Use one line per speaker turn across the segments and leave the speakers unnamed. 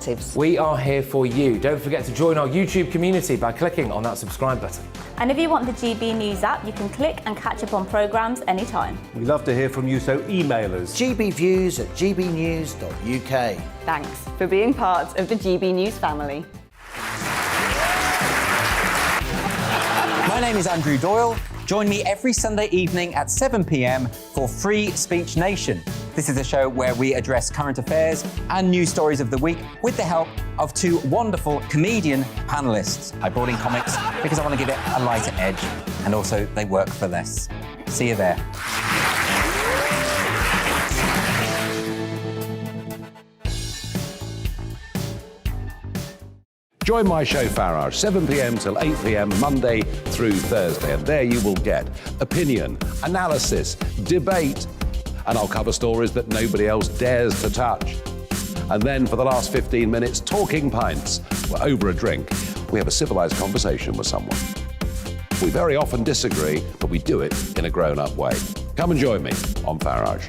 perspectives.
We are here for you. Don't forget to join our YouTube community by clicking on that subscribe button.
And if you want the GB News app, you can click and catch up on programmes anytime.
We love to hear from you, so email us.
gbviews@gbnews.uk.
Thanks for being part of the GB News family.
My name is Andrew Doyle. Join me every Sunday evening at 7 p.m. for Free Speech Nation. This is a show where we address current affairs and news stories of the week with the help of two wonderful comedian panellists. I brought in comics because I want to give it a lighter edge, and also they work for less. See you there.
Join my show Farage, 7 p.m. till 8 p.m. Monday through Thursday, and there you will get opinion, analysis, debate, and I'll cover stories that nobody else dares to touch. And then for the last 15 minutes, talking pints. We're over a drink. We have a civilised conversation with someone. We very often disagree, but we do it in a grown-up way. Come and join me on Farage.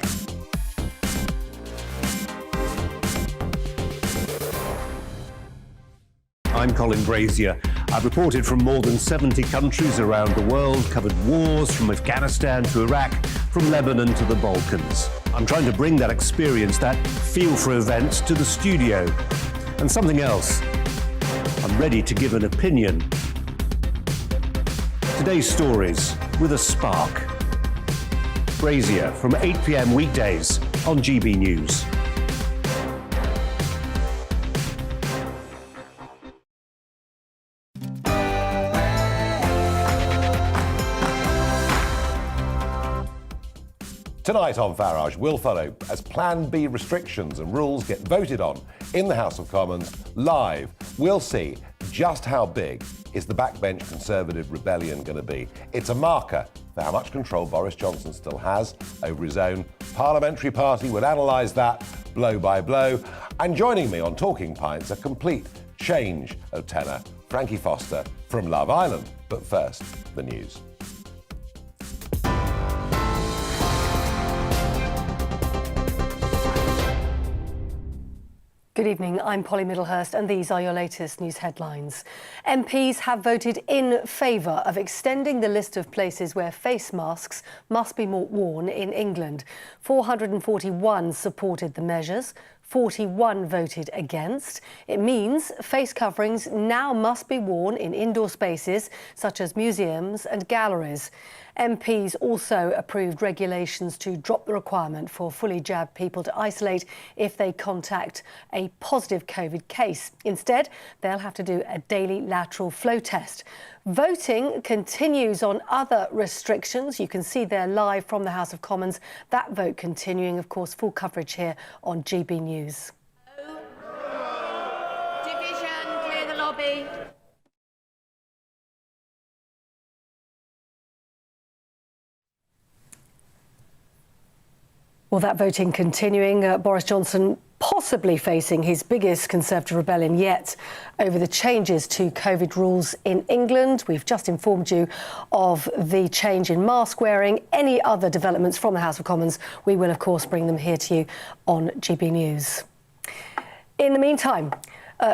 I'm Colin Brazier. I've reported from more than 70 countries around the world, covered wars from Afghanistan to Iraq, from Lebanon to the Balkans. I'm trying to bring that experience, that feel for events, to the studio. And something else. I'm ready to give an opinion. Today's stories with a spark. Brazier from 8 p.m. weekdays on GB News.
Tonight on Farage, we'll follow as Plan B restrictions and rules get voted on in the House of Commons live. We'll see just how big is the backbench Conservative rebellion going to be. It's a marker for how much control Boris Johnson still has over his own parliamentary party. We'll analyse that blow by blow. And joining me on Talking Pints, a complete change of tenor, Frankie Foster from Love Island. But first, the news.
Good evening, I'm Polly Middlehurst and these are your latest news headlines. MPs have voted in favour of extending the list of places where face masks must be worn in England. 441 supported the measures, 41 voted against. It means face coverings now must be worn in indoor spaces such as museums and galleries. MPs also approved regulations to drop the requirement for fully jabbed people to isolate if they contact a positive COVID case. Instead, they'll have to do a daily lateral flow test. Voting continues on other restrictions. You can see there live from the House of Commons. That vote continuing, of course, full coverage here on GB News.
Division, clear the lobby.
Well, that voting continuing. Boris Johnson possibly facing his biggest Conservative rebellion yet over the changes to COVID rules in England. We've just informed you of the change in mask wearing. Any other developments from the House of Commons, we will, of course, bring them here to you on GB News. In the meantime,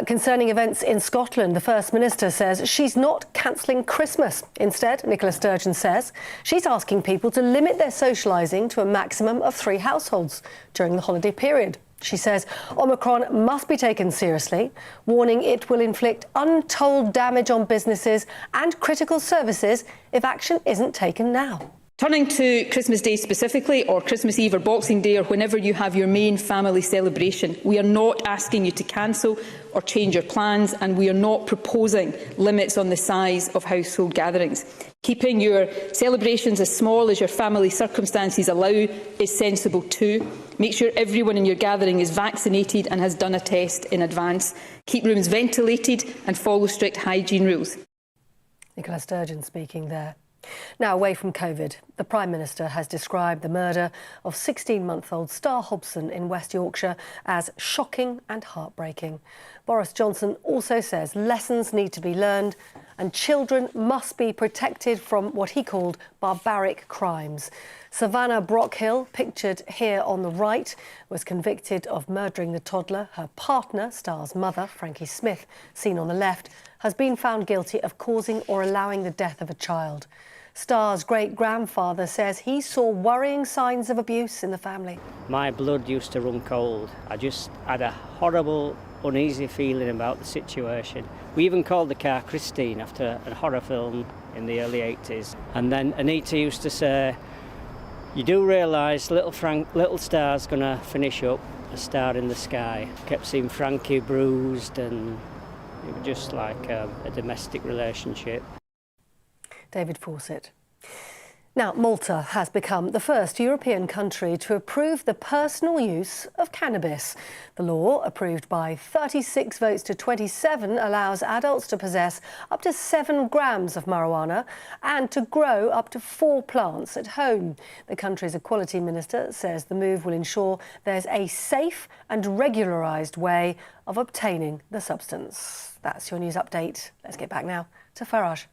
concerning events in Scotland, the First Minister says she's not cancelling Christmas. Instead, Nicola Sturgeon says she's asking people to limit their socialising to a maximum of 3 households during the holiday period. She says Omicron must be taken seriously, warning it will inflict untold damage on businesses and critical services if action isn't taken now.
Turning to Christmas Day specifically, or Christmas Eve or Boxing Day, or whenever you have your main family celebration, we are not asking you to cancel or change your plans, and we are not proposing limits on the size of household gatherings. Keeping your celebrations as small as your family circumstances allow is sensible too. Make sure everyone in your gathering is vaccinated and has done a test in advance. Keep rooms ventilated and follow strict hygiene rules.
Nicola Sturgeon speaking there. Now, away from COVID, the Prime Minister has described the murder of 16-month-old Star Hobson in West Yorkshire as shocking and heartbreaking. Boris Johnson also says lessons need to be learned and children must be protected from what he called barbaric crimes. Savannah Brockhill, pictured here on the right, was convicted of murdering the toddler. Her partner, Star's mother, Frankie Smith, seen on the left, has been found guilty of causing or allowing the death of a child. Star's great-grandfather says he saw worrying signs of abuse in the family.
My blood used to run cold. I just had a horrible, uneasy feeling about the situation. We even called the car Christine after a horror film in the early 80s. And then Anita used to say, "You do realise little Star's going to finish up a star in the sky." Kept seeing Frankie bruised, and it was just like a domestic relationship.
David Fawcett. Now, Malta has become the first European country to approve the personal use of cannabis. The law, approved by 36 votes to 27, allows adults to possess up to 7 grams of marijuana and to grow up to 4 plants at home. The country's equality minister says the move will ensure there's a safe and regularised way of obtaining the substance. That's your news update. Let's get back now to Farage.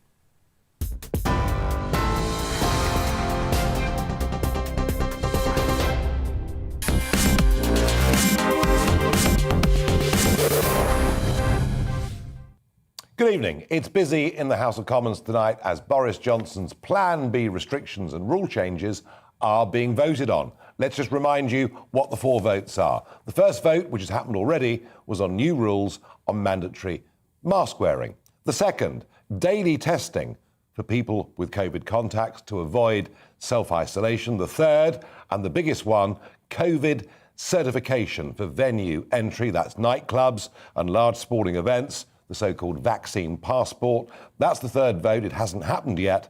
Good evening. It's busy in the House of Commons tonight as Boris Johnson's Plan B restrictions and rule changes are being voted on. Let's just remind you what the 4 votes are. The first vote, which has happened already, was on new rules on mandatory mask wearing. The second, daily testing for people with COVID contacts to avoid self-isolation. The third, and the biggest one, COVID certification for venue entry. That's nightclubs and large sporting events. The so-called vaccine passport. That's the third vote. It hasn't happened yet.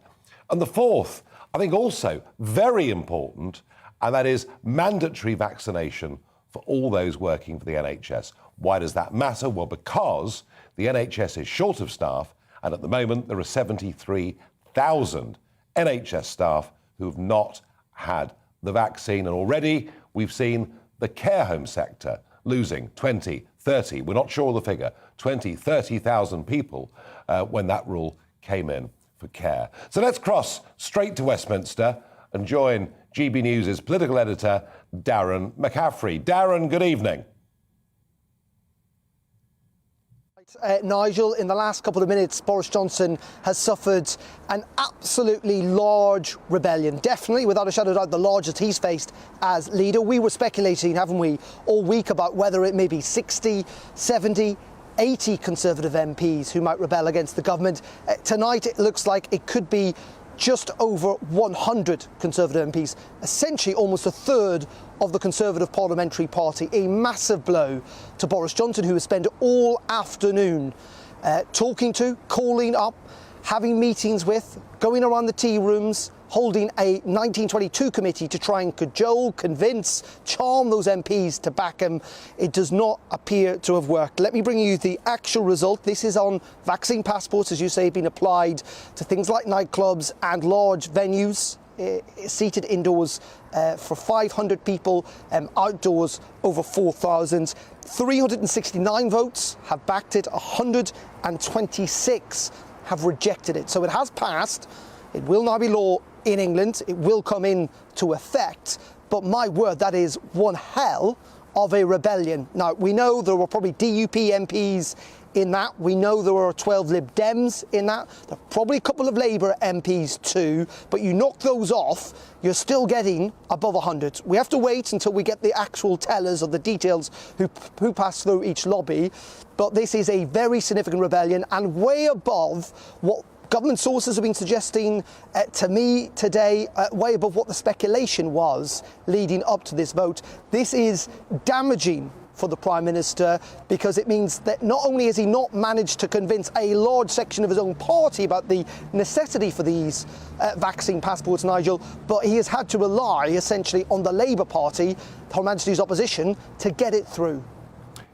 And the fourth, I think also very important, and that is mandatory vaccination for all those working for the NHS. Why does that matter? Well, because the NHS is short of staff, and at the moment there are 73,000 NHS staff who have not had the vaccine. And already we've seen the care home sector losing 20, 30, we're not sure of the figure, 20, 30,000 people when that rule came in for care. So let's cross straight to Westminster and join GB News' political editor, Darren McCaffrey. Darren, good evening.
Nigel, in the last couple of minutes, Boris Johnson has suffered an absolutely large rebellion. Definitely, without a shadow of doubt, the largest he's faced as leader. We were speculating, haven't we, all week about whether it may be 60, 70, 80 Conservative MPs who might rebel against the government. Tonight, it looks like it could be just over 100 Conservative MPs, essentially almost a third of the Conservative Parliamentary Party. A massive blow to Boris Johnson, who has spent all afternoon talking to, calling up, having meetings with, going around the tea rooms, holding a 1922 committee to try and cajole, convince, charm those MPs to back him. It does not appear to have worked. Let me bring you the actual result. This is on vaccine passports, as you say, being applied to things like nightclubs and large venues, seated indoors for 500 people, outdoors over 4,000. 369 votes have backed it, 126 have rejected it. So it has passed. It will now be law in England. It will come into effect. But my word, that is one hell of a rebellion. Now, we know there were probably DUP MPs in that. We know there were 12 Lib Dems in that. There are probably a couple of Labour MPs too. But you knock those off, you're still getting above 100. We have to wait until we get the actual tellers of the details who pass through each lobby. But this is a very significant rebellion and way above what government sources have been suggesting to me today, way above what the speculation was leading up to this vote. This is damaging for the Prime Minister because it means that not only has he not managed to convince a large section of his own party about the necessity for these vaccine passports, Nigel, but he has had to rely essentially on the Labour Party, Her Majesty's opposition, to get it through.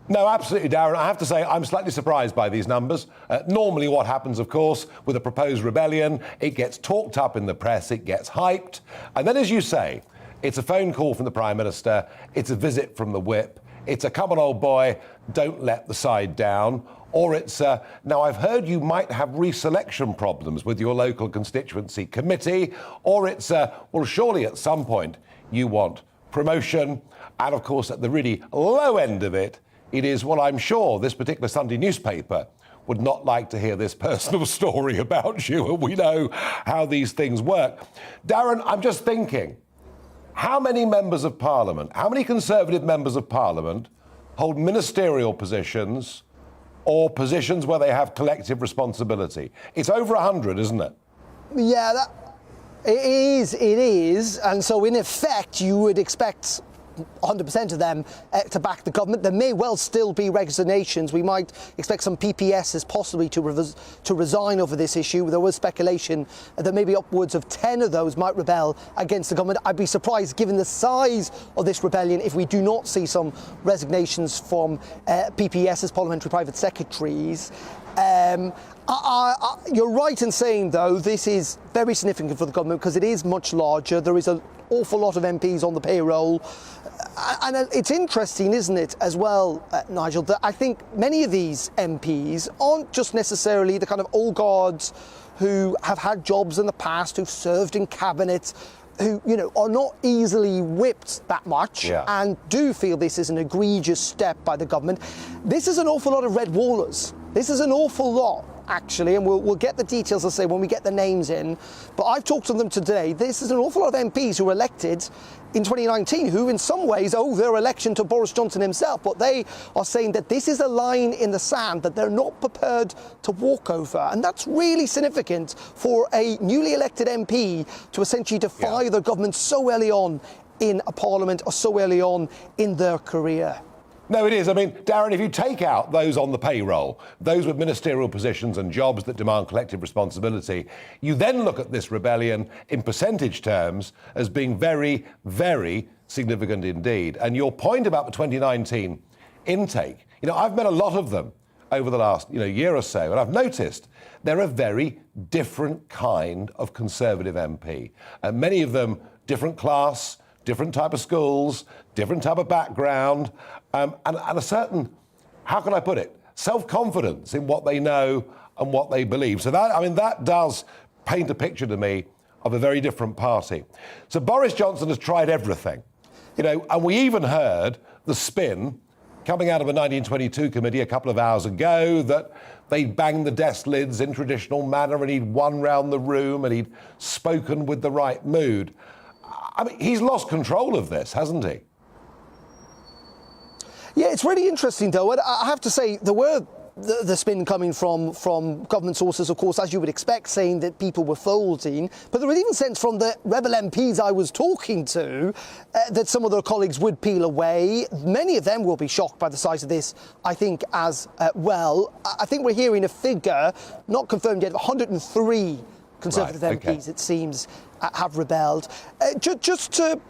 No, absolutely, Darren. I have to say I'm slightly surprised by these numbers. Normally what happens, of course, with a proposed rebellion, it gets talked up in the press, it gets hyped. And then, as you say, it's a phone call from the Prime Minister, it's a visit from the whip, it's a come on, old boy, don't let the side down. or it's, now I've heard you might have reselection problems with your local constituency committee, or it's, well, surely at some point you want promotion. And of course, at the really low end of it, it is, well, I'm sure this particular Sunday newspaper would not like to hear this personal story about you, and we know how these things work. Darren, I'm just thinking, how many members of Parliament, how many Conservative members of Parliament hold ministerial positions or positions where they have collective responsibility? It's over 100, isn't it?
Yeah, it is. And so in effect, you would expect 100% of them to back the government. There may well still be resignations. We might expect some PPSs possibly to resign over this issue. There was speculation that maybe upwards of 10 of those might rebel against the government. I'd be surprised, given the size of this rebellion, if we do not see some resignations from PPSs, parliamentary private secretaries. You're right in saying, though, this is very significant for the government because it is much larger. There is an awful lot of MPs on the payroll. And it's interesting, isn't it, as well, Nigel, that I think many of these MPs aren't just necessarily the kind of old guards who have had jobs in the past, who've served in cabinet, who, you know, are not easily whipped that much and do feel this is an egregious step by the government. This is an awful lot of red wallers. This is an awful lot, actually, and we'll get the details, I'll say, when we get the names in. But I've talked to them today. This is an awful lot of MPs who were elected in 2019, who in some ways owe their election to Boris Johnson himself. But they are saying that this is a line in the sand that they're not prepared to walk over. And that's really significant for a newly elected MP to essentially defy the government so early on in a parliament or so early on in their career.
No, it is. I mean, Darren, if you take out those on the payroll, those with ministerial positions and jobs that demand collective responsibility, you then look at this rebellion in percentage terms as being very, very significant indeed. And your point about the 2019 intake, you know, I've met a lot of them over the last, year or so, and I've noticed they're a very different kind of Conservative MP. And many of them different class, different type of schools, different type of background, and a certain, how can I put it, self-confidence in what they know and what they believe. So that does paint a picture to me of a very different party. So Boris Johnson has tried everything, and we even heard the spin coming out of a 1922 committee a couple of hours ago that they'd banged the desk lids in traditional manner and he'd won round the room and he'd spoken with the right mood. I mean, he's lost control of this, hasn't he?
Yeah, it's really interesting, though. I have to say, there were the spin coming from government sources, of course, as you would expect, saying that people were folding. But there was even sense from the rebel MPs I was talking to that some of their colleagues would peel away. Many of them will be shocked by the size of this, I think, as well. I think we're hearing a figure, not confirmed yet, of 103 Conservative MPs, it seems, have rebelled. Just to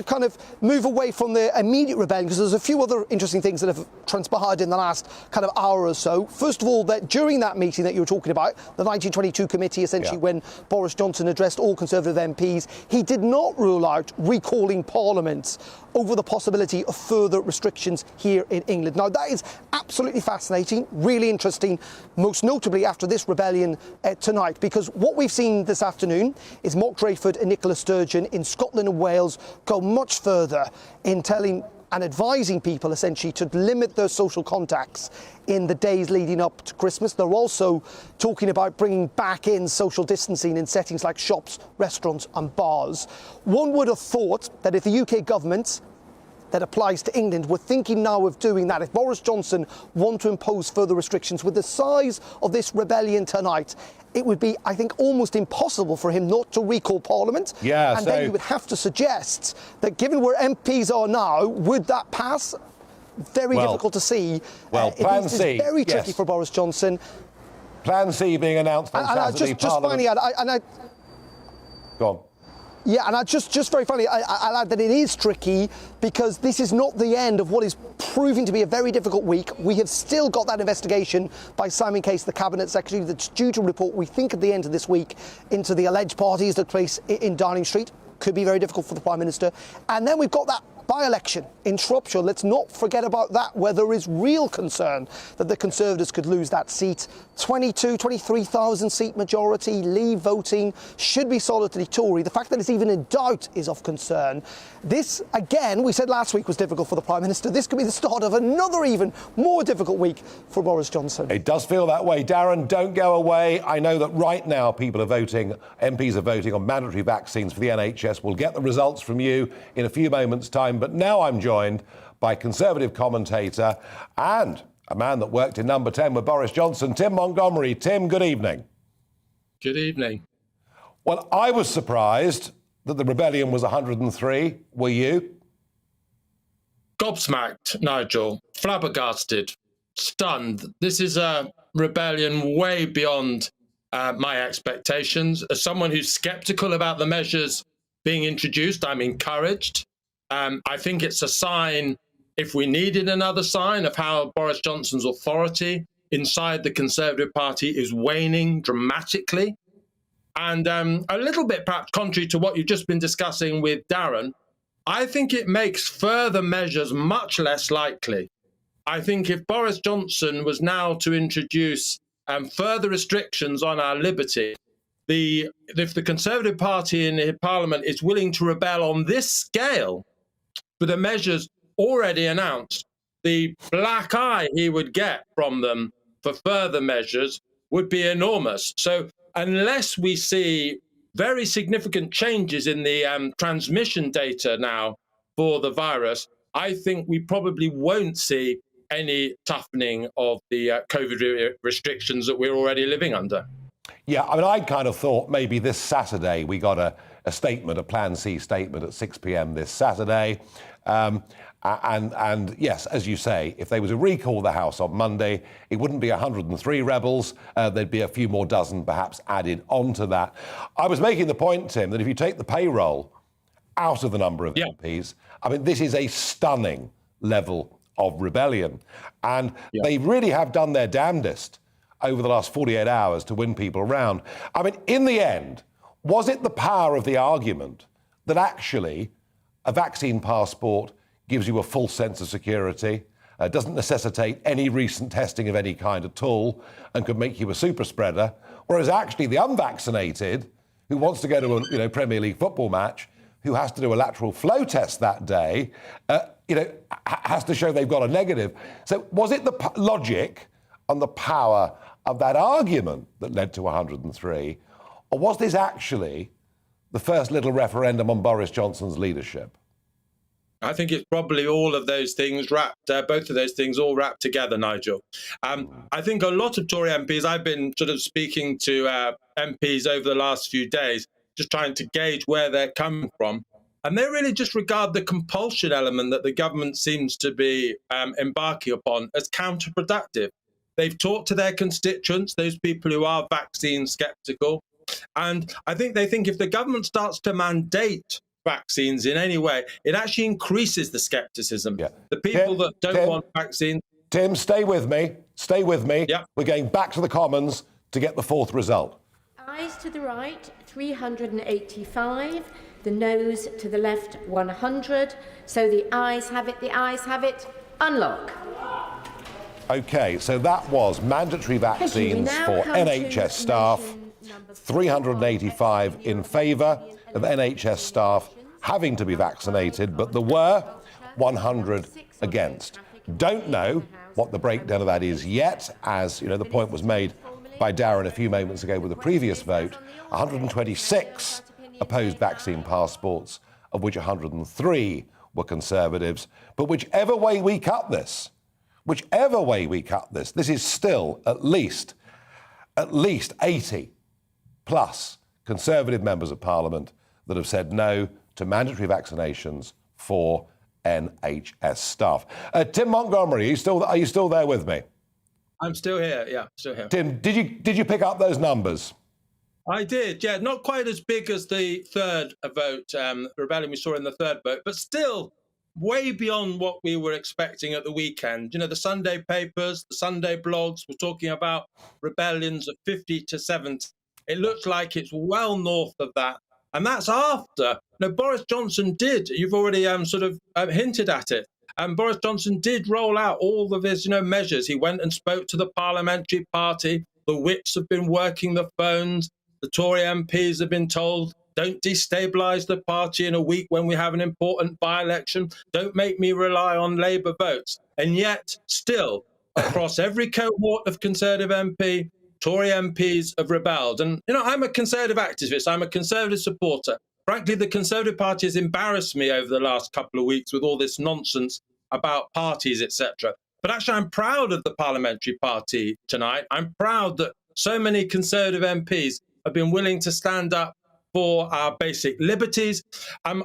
kind of move away from the immediate rebellion, because there's a few other interesting things that have transpired in the last kind of hour or so. First of all, that during that meeting that you were talking about, the 1922 committee, essentially when Boris Johnson addressed all Conservative MPs, he did not rule out recalling Parliament over the possibility of further restrictions here in England. Now, that is absolutely fascinating, really interesting, most notably after this rebellion tonight, because what we've seen this afternoon is Mark Drayford and Nicola Sturgeon in Scotland and Wales go much further in telling and advising people essentially to limit their social contacts in the days leading up to Christmas. They're also talking about bringing back in social distancing in settings like shops, restaurants and bars. One would have thought that if the UK government that applies to England were thinking now of doing that, if Boris Johnson want to impose further restrictions with the size of this rebellion tonight, it would be, I think, almost impossible for him not to recall Parliament. And then you would have to suggest that given where MPs are now, would that pass? Very difficult to see.
Plan C.
Very tricky for Boris Johnson.
Plan C being announced on Saturday.
Just finally,
go on.
Yeah, and just very finally, I'll add that it is tricky because this is not the end of what is proving to be a very difficult week. We have still got that investigation by Simon Case, the Cabinet Secretary, that's due to report, we think, at the end of this week into the alleged parties that took place in Downing Street. Could be very difficult for the Prime Minister. And then we've got that by-election in Shropshire. Let's not forget about that, where there is real concern that the Conservatives could lose that seat. 23,000 seat majority, leave voting, should be solidly Tory. The fact that it's even in doubt is of concern. This, again, we said last week was difficult for the Prime Minister. This could be the start of another even more difficult week for Boris Johnson.
It does feel that way. Darren, don't go away. I know that right now people are voting, MPs are voting on mandatory vaccines for the NHS. We'll get the results from you in a few moments' time. But now I'm joined by Conservative commentator and a man that worked in Number 10 with Boris Johnson, Tim Montgomery. Tim, good evening.
Good evening.
Well, I was surprised that the rebellion was 103. Were you?
Gobsmacked, Nigel. Flabbergasted. Stunned. This is a rebellion way beyond my expectations. As someone who's sceptical about the measures being introduced, I'm encouraged. I think it's a sign, if we needed another sign, of how Boris Johnson's authority inside the Conservative Party is waning dramatically. And a little bit perhaps contrary to what you've just been discussing with Darren, I think it makes further measures much less likely. I think if Boris Johnson was now to introduce further restrictions on our liberty, if the Conservative Party in Parliament is willing to rebel on this scale for the measures already announced, the black eye he would get from them for further measures would be enormous. So unless we see very significant changes in the transmission data now for the virus, I think we probably won't see any toughening of the COVID restrictions that we're already living under.
Yeah, I mean, I kind of thought maybe this Saturday we got a statement, a Plan C statement at 6 p.m. this Saturday. And yes, as you say, if they were to recall the House on Monday, it wouldn't be 103 rebels. There'd be a few more dozen perhaps added onto that. I was making the point, Tim, that if you take the payroll out of the number of MPs, I mean, this is a stunning level of rebellion. And they really have done their damnedest over the last 48 hours to win people around. I mean, in the end, was it the power of the argument that actually a vaccine passport gives you a full sense of security, doesn't necessitate any recent testing of any kind at all, and could make you a super spreader, whereas actually the unvaccinated who wants to go to a Premier League football match, who has to do a lateral flow test that day, has to show they've got a negative. So was it the logic and the power of that argument that led to 103, or was this actually the first little referendum on Boris Johnson's leadership?
I think it's probably all of those things both of those things all wrapped together, Nigel. I think a lot of Tory MPs, I've been sort of speaking to MPs over the last few days, just trying to gauge where they're coming from. And they really just regard the compulsion element that the government seems to be embarking upon as counterproductive. They've talked to their constituents, those people who are vaccine sceptical. And I think they think if the government starts to mandate vaccines in any way, it actually increases the scepticism.
Yeah.
The people that don't want vaccines.
Tim, stay with me. Stay with me.
Yep.
We're going back to the Commons to get the fourth result.
Ayes to the right, 385. The noes to the left, 100. So the ayes have it, the ayes have it. Unlock.
OK, so that was mandatory vaccines for NHS staff. 385 in favour of NHS staff having to be vaccinated, but there were 100 against. Don't know what the breakdown of that is yet, as the point was made by Darren a few moments ago with the previous vote. 126 opposed vaccine passports, of which 103 were Conservatives. But whichever way we cut this, this is still at least 80 plus Conservative members of Parliament that have said no to mandatory vaccinations for NHS staff. Tim Montgomery, are you still there with me?
I'm still here, yeah, still here.
Tim, did you pick up those numbers?
I did, yeah. Not quite as big as the third vote, rebellion we saw in the third vote, but still way beyond what we were expecting at the weekend. The Sunday papers, the Sunday blogs were talking about rebellions of 50 to 70. It looks like it's well north of that. And that's after, Boris Johnson did, you've already hinted at it, and Boris Johnson did roll out all of his, measures. He went and spoke to the parliamentary party. The whips have been working the phones. The Tory MPs have been told, don't destabilise the party in a week when we have an important by-election. Don't make me rely on Labour votes. And yet, still, across every cohort of Conservative MP, Tory MPs have rebelled. And, I'm a Conservative activist. I'm a Conservative supporter. Frankly, the Conservative Party has embarrassed me over the last couple of weeks with all this nonsense about parties, etc. But actually, I'm proud of the parliamentary party tonight. I'm proud that so many Conservative MPs have been willing to stand up for our basic liberties. I'm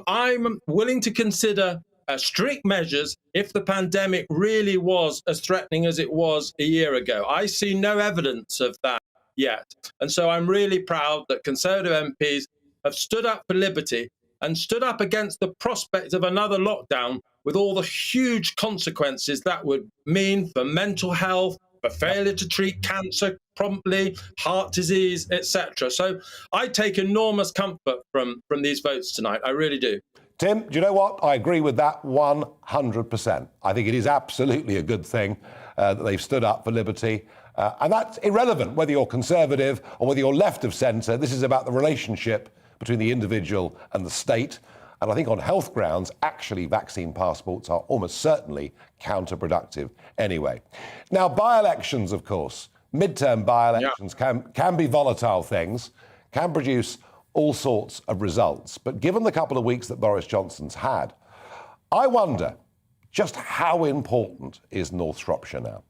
willing to consider strict measures if the pandemic really was as threatening as it was a year ago. I see no evidence of that yet. And so I'm really proud that Conservative MPs have stood up for liberty and stood up against the prospect of another lockdown with all the huge consequences that would mean for mental health, for failure to treat cancer promptly, heart disease, etc. So I take enormous comfort from these votes tonight. I really do.
Tim, do you know what? I agree with that 100%. I think it is absolutely a good thing that they've stood up for liberty. And that's irrelevant whether you're Conservative or whether you're left of centre. This is about the relationship between the individual and the state. And I think on health grounds, actually, vaccine passports are almost certainly counterproductive anyway. Now, by-elections, of course, midterm by-elections can be volatile things, can produce all sorts of results. But given the couple of weeks that Boris Johnson's had, I wonder just how important is North Shropshire now?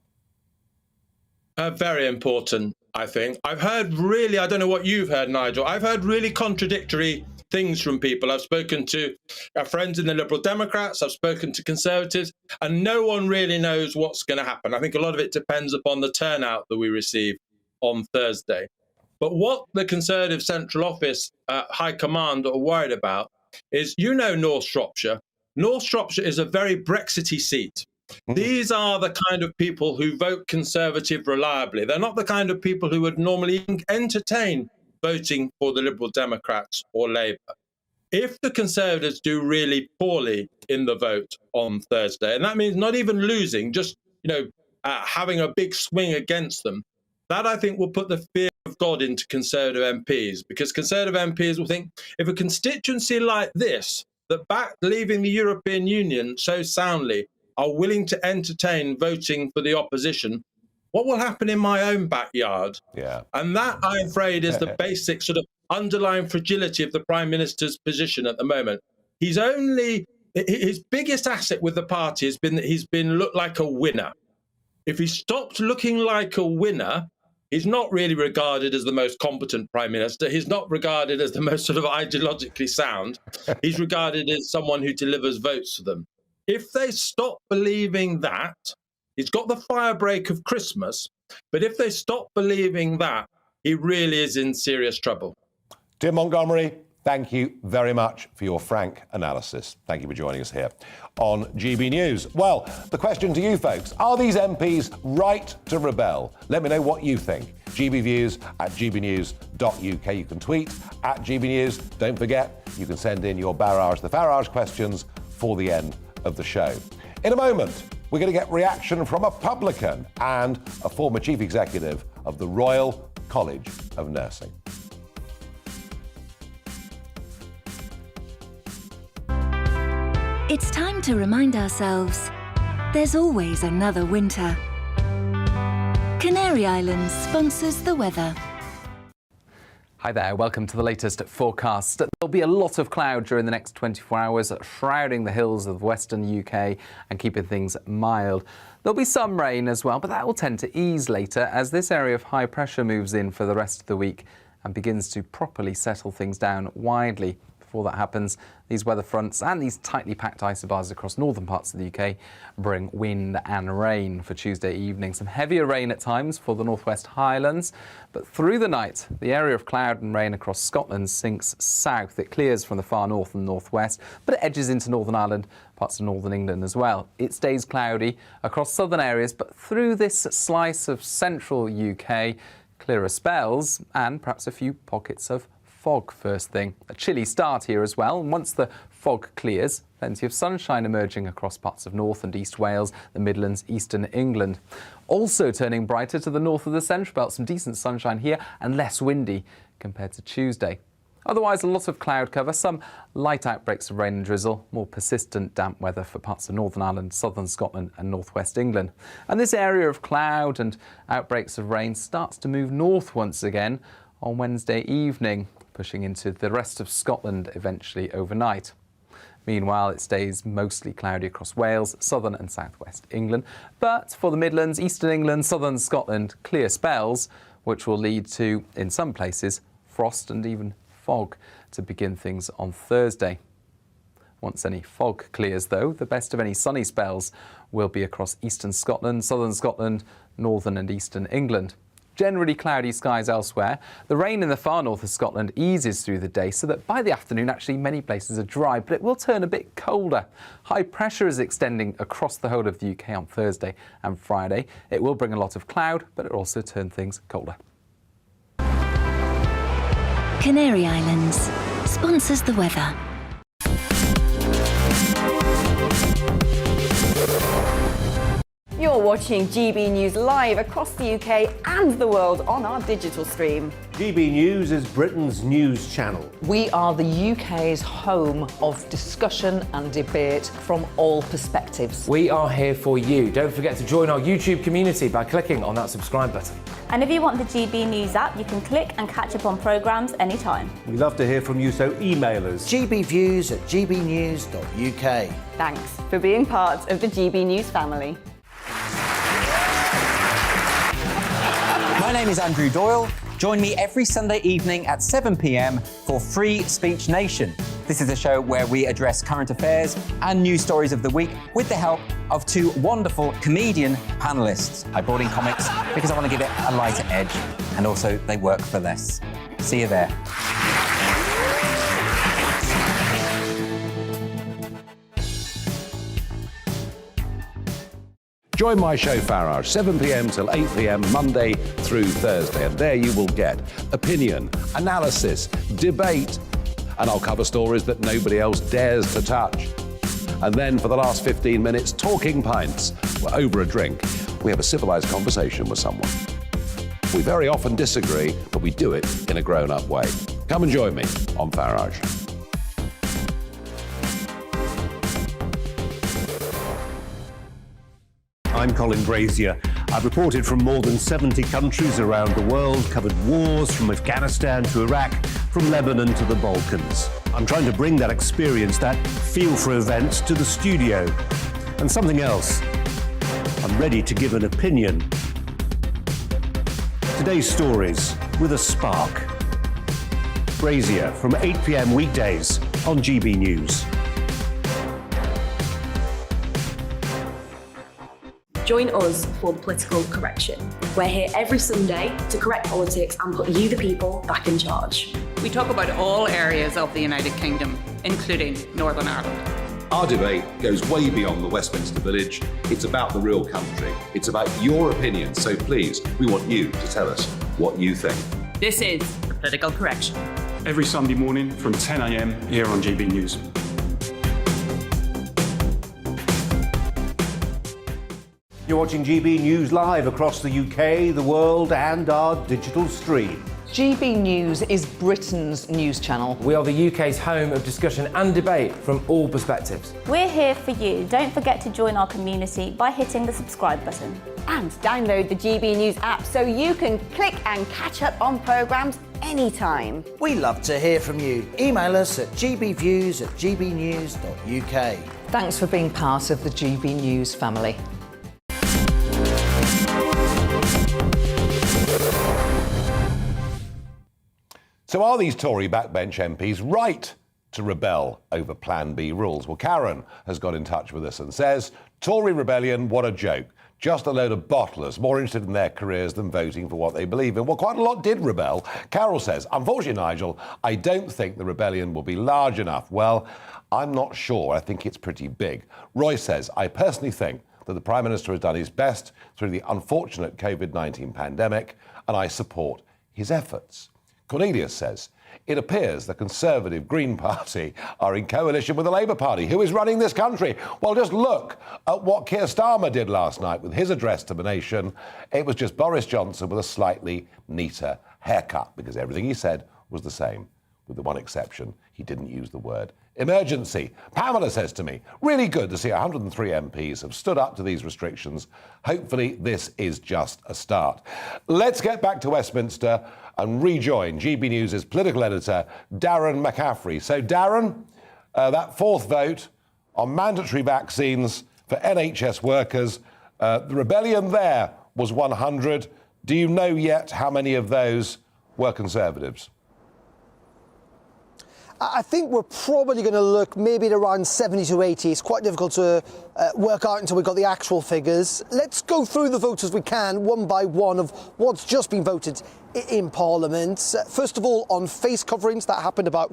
Very important, I think. I've heard really, I don't know what you've heard, Nigel, I've heard really contradictory things from people. I've spoken to our friends in the Liberal Democrats, I've spoken to Conservatives, and no one really knows what's going to happen. I think a lot of it depends upon the turnout that we receive on Thursday. But what the Conservative Central Office High Command are worried about is, North Shropshire. North Shropshire is a very Brexity seat. These are the kind of people who vote Conservative reliably. They're not the kind of people who would normally entertain voting for the Liberal Democrats or Labour. If the Conservatives do really poorly in the vote on Thursday, and that means not even losing, just having a big swing against them, that I think will put the fear of God into Conservative MPs, because Conservative MPs will think, if a constituency like this, that backed leaving the European Union so soundly, are willing to entertain voting for the opposition, what will happen in my own backyard?
Yeah.
And that, I'm afraid, is the basic sort of underlying fragility of the Prime Minister's position at the moment. His biggest asset with the party has been that he's been looked like a winner. If he stopped looking like a winner, he's not really regarded as the most competent Prime Minister. He's not regarded as the most sort of ideologically sound. He's regarded as someone who delivers votes for them. If they stop believing that, he's got the firebreak of Christmas, but if they stop believing that, he really is in serious trouble.
Tim Montgomery, thank you very much for your frank analysis. Thank you for joining us here on GB News. Well, the question to you folks, are these MPs right to rebel? Let me know what you think. GBviews at gbnews.uk. You can tweet at GBnews. Don't forget, you can send in your the Farage questions for the end of the show. In a moment, we're going to get reaction from a publican and a former chief executive of the Royal College of Nursing.
It's time to remind ourselves there's always another winter. Canary Islands sponsors the weather.
Hi there, welcome to the latest forecast. There'll be a lot of cloud during the next 24 hours, shrouding the hills of the western UK and keeping things mild. There'll be some rain as well, but that will tend to ease later as this area of high pressure moves in for the rest of the week and begins to properly settle things down widely. Before that happens, these weather fronts and these tightly packed isobars across northern parts of the UK bring wind and rain for Tuesday evening. Some heavier rain at times for the northwest Highlands, but through the night, the area of cloud and rain across Scotland sinks south. It clears from the far north and northwest, but it edges into Northern Ireland, parts of northern England as well. It stays cloudy across southern areas, but through this slice of central UK, clearer spells and perhaps a few pockets of fog first thing. A chilly start here as well, and once the fog clears, plenty of sunshine emerging across parts of North and East Wales, the Midlands, Eastern England. Also turning brighter to the north of the Central Belt, some decent sunshine here and less windy compared to Tuesday. Otherwise, a lot of cloud cover, some light outbreaks of rain and drizzle, more persistent damp weather for parts of Northern Ireland, southern Scotland and northwest England. And this area of cloud and outbreaks of rain starts to move north once again on Wednesday evening, pushing into the rest of Scotland eventually overnight. Meanwhile, it stays mostly cloudy across Wales, southern and southwest England. But for the Midlands, eastern England, southern Scotland, clear spells, which will lead to, in some places, frost and even fog to begin things on Thursday. Once any fog clears, though, the best of any sunny spells will be across eastern Scotland, southern Scotland, northern and eastern England. Generally cloudy skies elsewhere. The rain in the far north of Scotland eases through the day so that by the afternoon actually many places are dry, but it will turn a bit colder. High pressure is extending across the whole of the UK on Thursday and Friday. It will bring a lot of cloud, but it will also turn things colder.
Canary Islands sponsors the weather.
You're watching GB News live across the UK and the world on our digital stream.
GB News is Britain's news channel.
We are the UK's home of discussion and debate from all perspectives.
We are here for you. Don't forget to join our YouTube community by clicking on that subscribe button.
And if you want the GB News app, you can click and catch up on programmes anytime.
We love to hear from you, so email us.
gbviews@gbnews.uk.
Thanks for being part of the GB News family.
My name is Andrew Doyle. Join me every Sunday evening at 7 p.m. for Free Speech Nation. This is a show where we address current affairs and news stories of the week with the help of two wonderful comedian panellists. I brought in comics because I want to give it a lighter edge, and also they work for less. See you there.
Join my show Farage, 7 p.m. till 8 p.m. Monday through Thursday, and there you will get opinion, analysis, debate, and I'll cover stories that nobody else dares to touch. And then for the last 15 minutes, talking pints. We're over a drink. We have a civilised conversation with someone. We very often disagree, but we do it in a grown-up way. Come and join me on Farage.
I'm Colin Brazier. I've reported from more than 70 countries around the world, covered wars from Afghanistan to Iraq, from Lebanon to the Balkans. I'm trying to bring that experience, that feel for events, to the studio. And something else. I'm ready to give an opinion. Today's stories with a spark. Brazier from 8 p.m. weekdays on GB News.
Join us for the Political Correction. We're here every Sunday to correct politics and put you, the people, back in charge.
We talk about all areas of the United Kingdom, including Northern Ireland.
Our debate goes way beyond the Westminster Village. It's about the real country. It's about your opinion. So please, we want you to tell us what you think.
This is the Political Correction.
Every Sunday morning from 10 a.m. here on GB News.
You're watching GB News live across the UK, the world and our digital stream.
GB News is Britain's news channel.
We are the UK's home of discussion and debate from all perspectives.
We're here for you. Don't forget to join our community by hitting the subscribe button.
And download the GB News app so you can click and catch up on programmes anytime.
We love to hear from you. Email us at gbviews@gbnews.uk.
Thanks for being part of the GB News family.
So are these Tory backbench MPs right to rebel over Plan B rules? Well, Karen has got in touch with us and says, Tory rebellion, what a joke. Just a load of bottlers, more interested in their careers than voting for what they believe in. Well, quite a lot did rebel. Carol says, unfortunately, Nigel, I don't think the rebellion will be large enough. Well, I'm not sure. I think it's pretty big. Roy says, I personally think that the Prime Minister has done his best through the unfortunate COVID-19 pandemic, and I support his efforts. Cornelius says, it appears the Conservative Green Party are in coalition with the Labour Party. Who is running this country? Well, just look at what Keir Starmer did last night with his address to the nation. It was just Boris Johnson with a slightly neater haircut, because everything he said was the same, with the one exception: he didn't use the word emergency. Pamela says to me, really good to see 103 MPs have stood up to these restrictions. Hopefully this is just a start. Let's get back to Westminster and rejoin GB News' political editor, Darren McCaffrey. So, Darren, that fourth vote on mandatory vaccines for NHS workers, the rebellion there was 100. Do you know yet how many of those were Conservatives?
I think we're probably going to look maybe at around 70 to 80. It's quite difficult to work out until we've got the actual figures. Let's go through the votes as we can, one by one, of what's just been voted in Parliament. First of all, on face coverings, that happened about,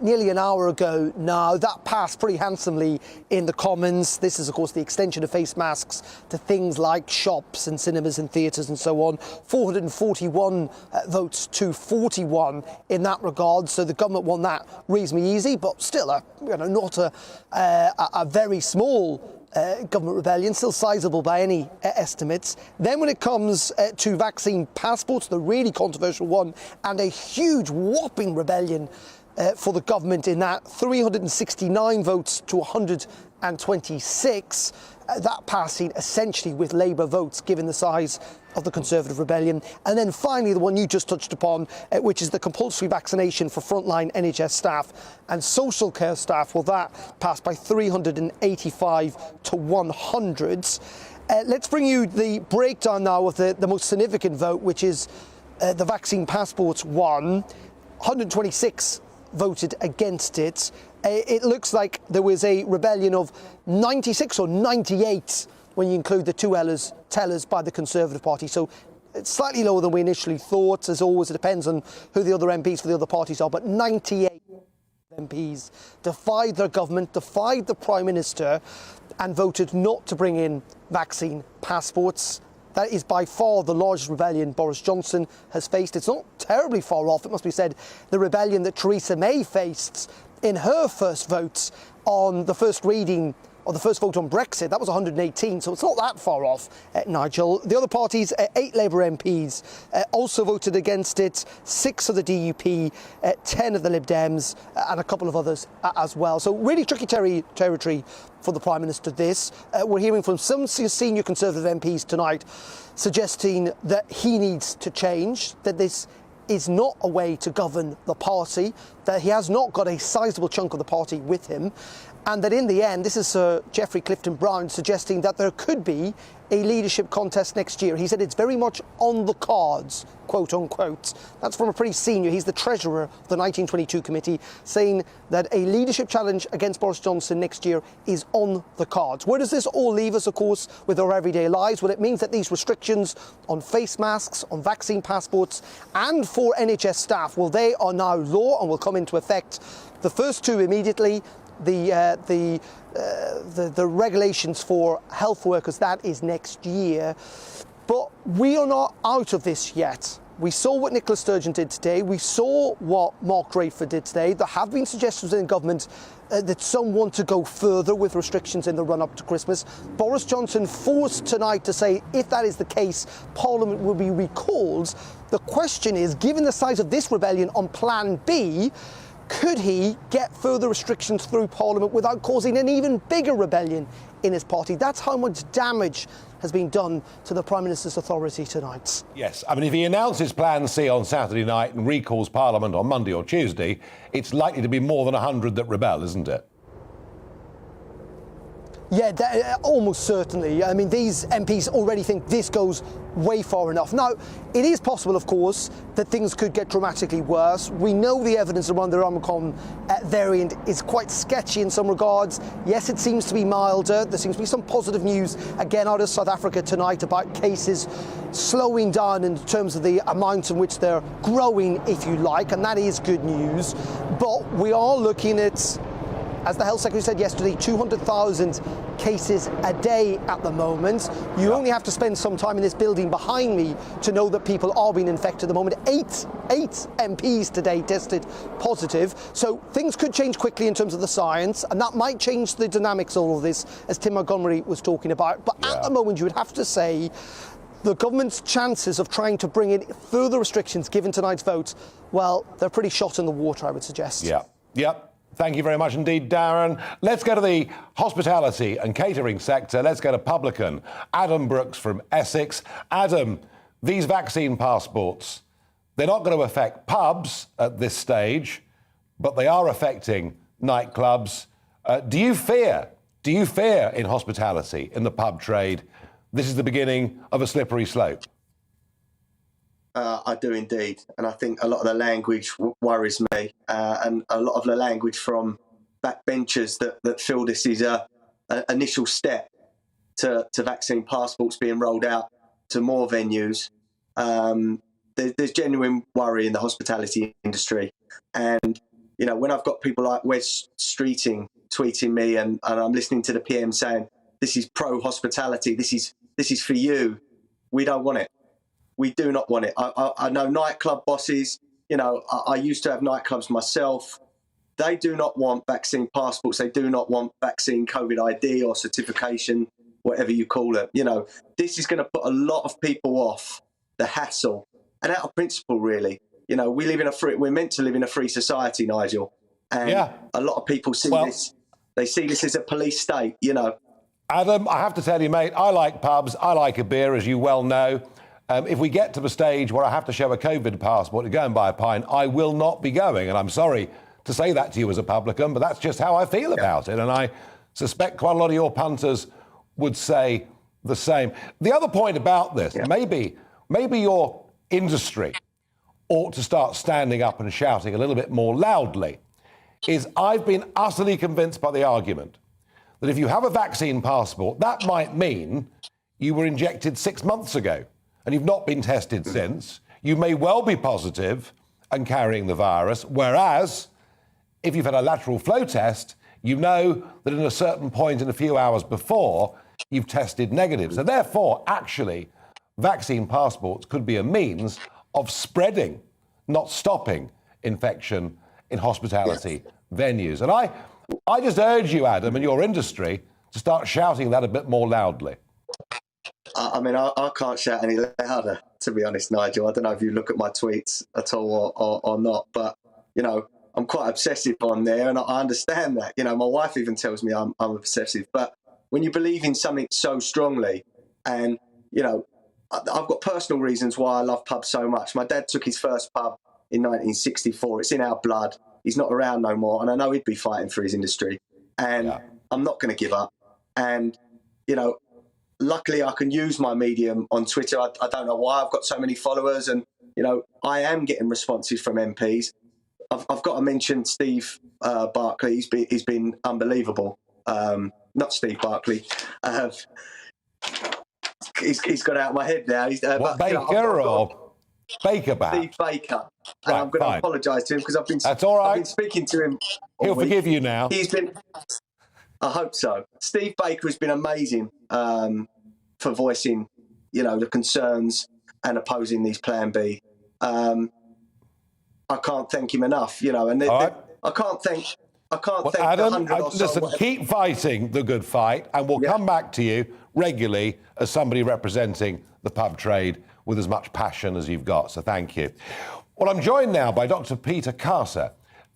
nearly an hour ago now. That passed pretty handsomely in the Commons. This is, of course, the extension of face masks to things like shops and cinemas and theatres and so on. 441 votes to 41 in that regard. So the government won that reasonably easy, but still not a very small government rebellion, still sizable by any estimates. Then when it comes to vaccine passports, the really controversial one, and a huge whopping rebellion for the government in that, 369 votes to 126. That passing essentially with Labour votes, given the size of the Conservative rebellion. And then finally, the one you just touched upon, which is the compulsory vaccination for frontline NHS staff and social care staff. Well, that passed by 385 to 100. Let's bring you the breakdown now of the most significant vote, which is the vaccine passports one. 126 voted against it. It looks like there was a rebellion of 96 or 98 when you include the two tellers by the Conservative Party. So it's slightly lower than we initially thought. As always, it depends on who the other MPs for the other parties are, but 98 MPs defied their government, defied the Prime Minister, and voted not to bring in vaccine passports. That is by far the largest rebellion Boris Johnson has faced. It's not terribly far off, it must be said, the rebellion that Theresa May faced in her first vote on the first reading, or the first vote on Brexit. That was 118, so it's not that far off, Nigel. The other parties, 8 Labour MPs, also voted against it, 6 of the DUP, 10 of the Lib Dems, and a couple of others as well. So really tricky territory for the Prime Minister, this. We're hearing from some senior Conservative MPs tonight suggesting that he needs to change, that this is not a way to govern the party, that he has not got a sizable chunk of the party with him, and that in the end, this is Sir Geoffrey Clifton Brown suggesting that there could be a leadership contest next year. He said it's very much on the cards, quote unquote. That's from a pretty senior, he's the treasurer of the 1922 committee, saying that a leadership challenge against Boris Johnson next year is on the cards. Where does this all leave us, of course, with our everyday lives? Well, it means that these restrictions on face masks, on vaccine passports, and for NHS staff, well, they are now law and will come into effect. The first two immediately. The regulations for health workers, that is next year. But we are not out of this yet. We saw what Nicola Sturgeon did today. We saw what Mark Drayford did today. There have been suggestions in government that some want to go further with restrictions in the run-up to Christmas. Boris Johnson forced tonight to say if that is the case, Parliament will be recalled. The question is, given the size of this rebellion on Plan B, could he get further restrictions through Parliament without causing an even bigger rebellion in his party? That's how much damage has been done to the Prime Minister's authority tonight.
Yes, I mean, if he announces Plan C on Saturday night and recalls Parliament on Monday or Tuesday, it's likely to be more than 100 that rebel, isn't it?
Yeah, almost certainly. I mean, these MPs already think this goes way far enough. Now, it is possible, of course, that things could get dramatically worse. We know the evidence around the Omicron variant is quite sketchy in some regards. Yes, it seems to be milder. There seems to be some positive news, again, out of South Africa tonight about cases slowing down in terms of the amount in which they're growing, if you like, and that is good news. But we are looking at, as the Health Secretary said yesterday, 200,000 cases a day at the moment. You only have to spend some time in this building behind me to know that people are being infected at the moment. Eight MPs today tested positive. So things could change quickly in terms of the science, and that might change the dynamics of all of this, as Tim Montgomery was talking about. But at the moment, you would have to say the government's chances of trying to bring in further restrictions given tonight's vote, well, they're pretty shot in the water, I would suggest.
Yep. Thank you very much indeed, Darren. Let's go to the hospitality and catering sector. Let's go to publican Adam Brooks from Essex. Adam, these vaccine passports, they're not going to affect pubs at this stage, but they are affecting nightclubs. Do you fear in hospitality, in the pub trade, this is the beginning of a slippery slope?
I do indeed, and I think a lot of the language worries me, and a lot of the language from backbenchers that feel this is an initial step to vaccine passports being rolled out to more venues. There's genuine worry in the hospitality industry, and when I've got people like Wes Streeting tweeting me, and I'm listening to the PM saying this is pro hospitality, this is for you. We don't want it. We do not want it. I know nightclub bosses, I used to have nightclubs myself. They do not want vaccine passports. They do not want vaccine COVID ID or certification, whatever you call it. This is going to put a lot of people off the hassle. And out of principle, really, we're meant to live in a free society, Nigel. And a lot of people see this. They see this as a police state,
Adam, I have to tell you, mate, I like pubs. I like a beer, as you well know. If we get to the stage where I have to show a COVID passport to go and buy a pint, I will not be going. And I'm sorry to say that to you as a publican, but that's just how I feel about it. And I suspect quite a lot of your punters would say the same. The other point about this, maybe your industry ought to start standing up and shouting a little bit more loudly, is I've been utterly convinced by the argument that if you have a vaccine passport, that might mean you were injected 6 months ago and you've not been tested since. You may well be positive and carrying the virus, whereas if you've had a lateral flow test, you know that in a certain point in a few hours before, you've tested negative. So therefore, actually, vaccine passports could be a means of spreading, not stopping, infection in hospitality venues. And I just urge you, Adam, and your industry to start shouting that a bit more loudly.
I mean, I can't shout any louder, to be honest, Nigel. I don't know if you look at my tweets at all or not, but, I'm quite obsessive on there, and I understand that. My wife even tells me I'm obsessive. But when you believe in something so strongly, and, I've got personal reasons why I love pubs so much. My dad took his first pub in 1964. It's in our blood. He's not around no more, and I know he'd be fighting for his industry. And I'm not going to give up. And, luckily, I can use my medium on Twitter. I don't know why I've got so many followers, and I am getting responses from MPs. I've got to mention Steve Barclay. He's been unbelievable. Not Steve Barclay. He's got out of my head now.
Baker or Baker, perhaps?
Steve Baker.
Right,
I'm going to apologise to him because
That's all right.
I've been speaking to him.
He'll forgive you now.
I hope so. Steve Baker has been amazing for voicing, the concerns and opposing these Plan B. I can't thank him enough, and I can't thank
Adam,
the 100 or so.
listen, keep fighting the good fight, and we'll come back to you regularly as somebody representing the pub trade with as much passion as you've got. So thank you. Well, I'm joined now by Dr. Peter Carter,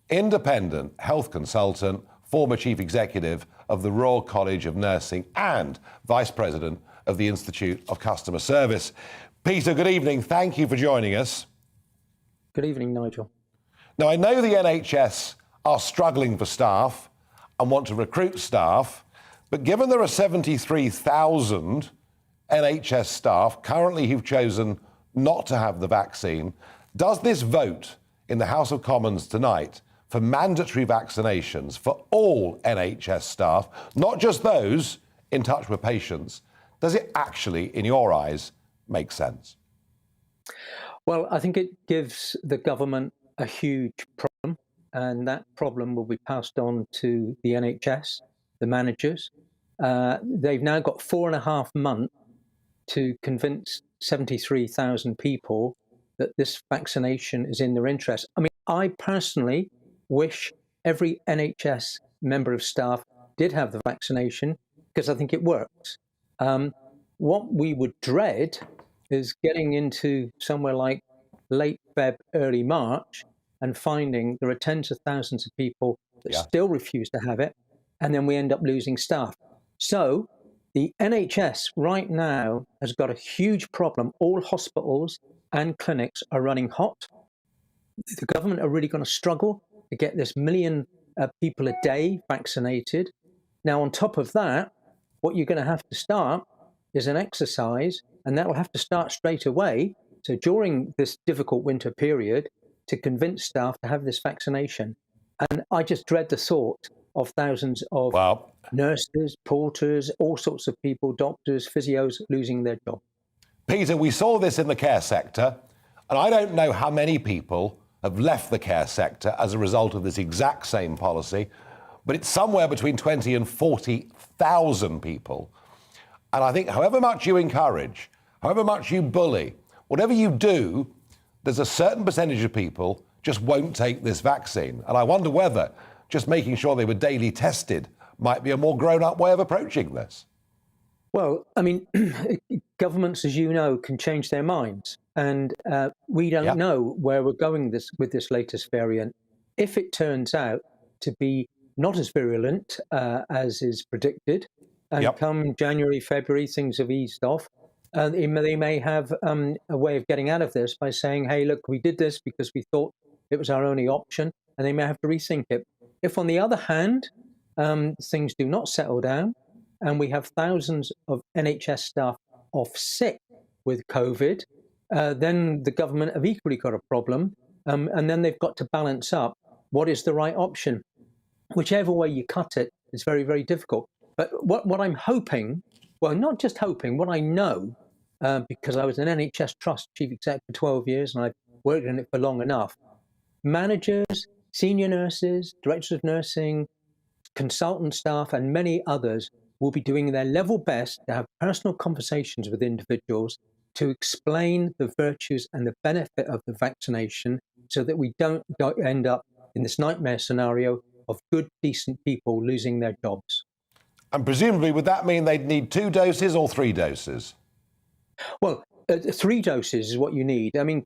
independent health consultant, former chief executive of the Royal College of Nursing and vice president of the Institute of Customer Service. Peter, good evening. Thank you for joining us.
Good evening, Nigel.
Now, I know the NHS are struggling for staff and want to recruit staff, but given there are 73,000 NHS staff currently who've chosen not to have the vaccine, does this vote in the House of Commons tonight for mandatory vaccinations for all NHS staff, not just those in touch with patients, does it actually, in your eyes, make sense?
Well, I think it gives the government a huge problem, and that problem will be passed on to the NHS, the managers, They've now got 4.5 months to convince 73,000 people that this vaccination is in their interest. I mean, I personally wish every NHS member of staff did have the vaccination because I think it works. What we would dread is getting into somewhere like late Feb, early March and finding there are tens of thousands of people that still refuse to have it, and then we end up losing staff. So the NHS right now has got a huge problem. All hospitals and clinics are running hot. The government are really going to struggle to get this million people a day vaccinated. Now, on top of that, what you're going to have to start is an exercise, and that will have to start straight away. So during this difficult winter period, to convince staff to have this vaccination. And I just dread the thought of thousands of nurses, porters, all sorts of people, doctors, physios losing their job.
Peter, we saw this in the care sector, and I don't know how many people have left the care sector as a result of this exact same policy, but it's somewhere between 20 and 40,000 people. And I think however much you encourage, however much you bully, whatever you do, there's a certain percentage of people just won't take this vaccine. And I wonder whether just making sure they were daily tested might be a more grown-up way of approaching this.
Well, I mean, governments, as you know, can change their minds. And we don't know where we're going with this latest variant. If it turns out to be not as virulent as is predicted, and come January, February, things have eased off, they may have a way of getting out of this by saying, hey, look, we did this because we thought it was our only option, and they may have to rethink it. If, on the other hand, things do not settle down, and we have thousands of NHS staff off sick with COVID, then the government have equally got a problem, and then they've got to balance up what is the right option. Whichever way you cut it, it's very, very difficult. But what I'm hoping, well, not just hoping, what I know, because I was an NHS Trust Chief Exec for 12 years and I've worked in it for long enough, managers, senior nurses, directors of nursing, consultant staff and many others will be doing their level best to have personal conversations with individuals to explain the virtues and the benefit of the vaccination so that we don't end up in this nightmare scenario of good, decent people losing their jobs.
And presumably, would that mean they'd need 2 doses or 3 doses?
Well, 3 doses is what you need. I mean,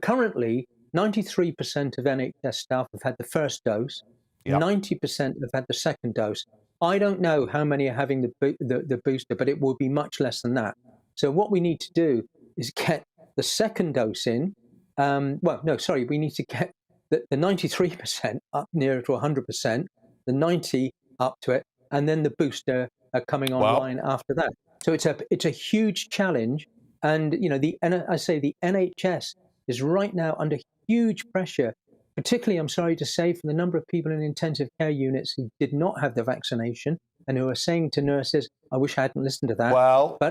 currently, 93% of NHS staff have had the first dose, 90% have had the second dose. I don't know how many are having the booster, but it will be much less than that. So what we need to do is get the second dose in. We need to get the 93% up nearer to 100%, the 90 up to it, and then the booster coming online after that. So it's a huge challenge, and the NHS is right now under huge pressure. Particularly, I'm sorry to say, for the number of people in intensive care units who did not have the vaccination and who are saying to nurses, "I wish I hadn't listened to that."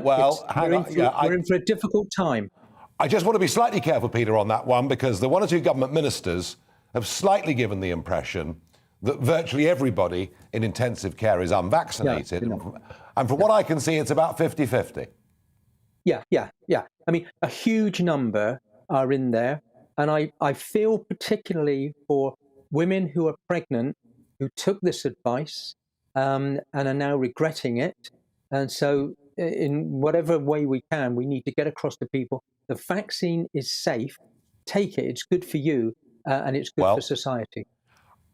We're in for a difficult time.
I just want to be slightly careful, Peter, on that one, because the 1 or 2 government ministers have slightly given the impression that virtually everybody in intensive care is unvaccinated. And from what I can see, it's about 50-50.
Yeah. I mean, a huge number are in there. And I feel particularly for women who are pregnant, who took this advice and are now regretting it. And so in whatever way we can, we need to get across to people, the vaccine is safe, take it, it's good for you, and it's good for society.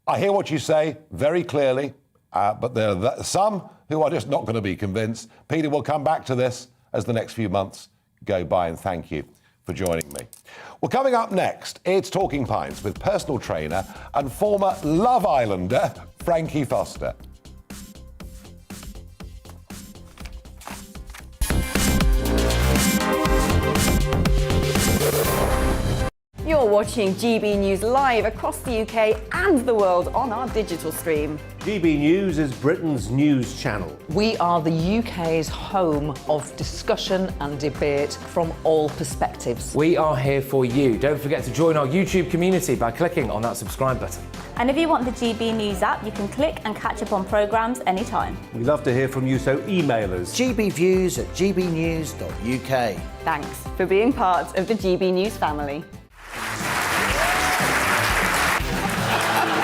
I hear what you say very clearly, but there are some who are just not going to be convinced. Peter, we'll come back to this as the next few months go by, and thank you for joining me. Well, coming up next, it's Talking Pints with personal trainer and former Love Islander, Frankie Foster.
You're You're watching GB News live across the UK and the world on our digital stream.
GB News is Britain's news channel.
We are the UK's home of discussion and debate from all perspectives.
We are here for you. Don't forget to join our YouTube community by clicking on that subscribe button.
And if you want the GB News app, you can click and catch up on programmes anytime.
We love to hear from you, so email us.
gbviews@gbnews.uk.
Thanks for being part of the GB News family.